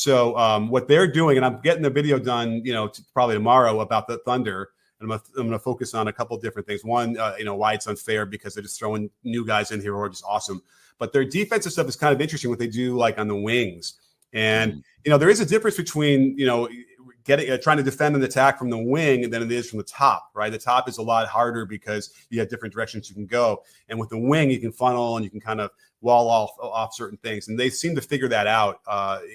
So what they're doing, and I'm getting the video done, probably tomorrow about the Thunder. And I'm going to focus on a couple different things. One, why it's unfair because they're just throwing new guys in here who are just awesome. But their defensive stuff is kind of interesting. What they do, like on the wings, and there is a difference between trying to defend an attack from the wing than it is from the top, right? The top is a lot harder because you have different directions you can go, and with the wing you can funnel and you can kind of wall off certain things. And they seem to figure that out,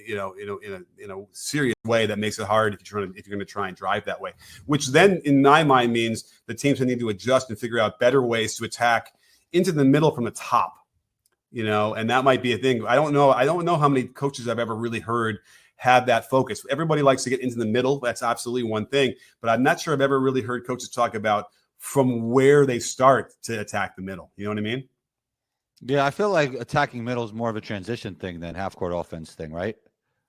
in a serious way that makes it hard if you're going to try and drive that way. Which then, in my mind, means the teams need to adjust and figure out better ways to attack into the middle from the top. And that might be a thing. I don't know how many coaches I've ever really heard have that focus. Everybody likes to get into the middle. That's absolutely one thing. But I'm not sure I've ever really heard coaches talk about from where they start to attack the middle. You know what I mean? Yeah, I feel like attacking middle is more of a transition thing than half-court offense thing, right?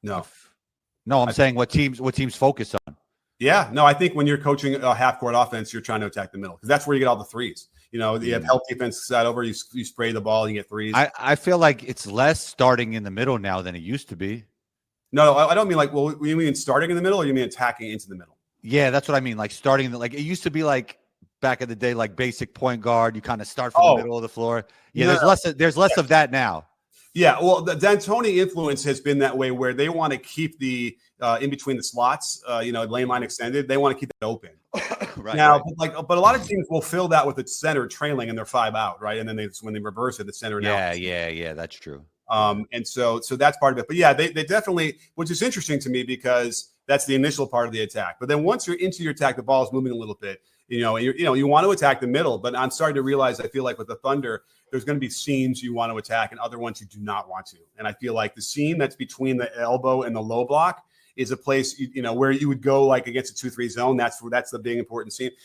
No. I'm saying what teams focus on. Yeah, no, I think when you're coaching a half-court offense, you're trying to attack the middle because that's where you get all the threes. You have help defense side over, you spray the ball, you get threes. I feel like it's less starting in the middle now than it used to be. No, I don't mean you mean starting in the middle or you mean attacking into the middle? Yeah, that's what I mean. Like starting, it used to be like back in the day, like basic point guard. You kind of start from the middle of the floor. Yeah, there's less of that now. Yeah, well, the D'Antoni influence has been that way where they want to keep the in between the slots, lane line extended. They want to keep it open. Right. Now, right. But a lot of teams will fill that with the center trailing and they're 5 out, right? And then when they reverse it, the center now. Yeah, that's true. And so that's part of it. But yeah, they definitely, which is interesting to me because that's the initial part of the attack. But then once you're into your attack, the ball is moving a little bit. You want to attack the middle, but I'm starting to realize I feel like with the Thunder, there's going to be seams you want to attack and other ones you do not want to. And I feel like the seam that's between the elbow and the low block is a place where you would go like against a 2-3 zone. That's the big important seam.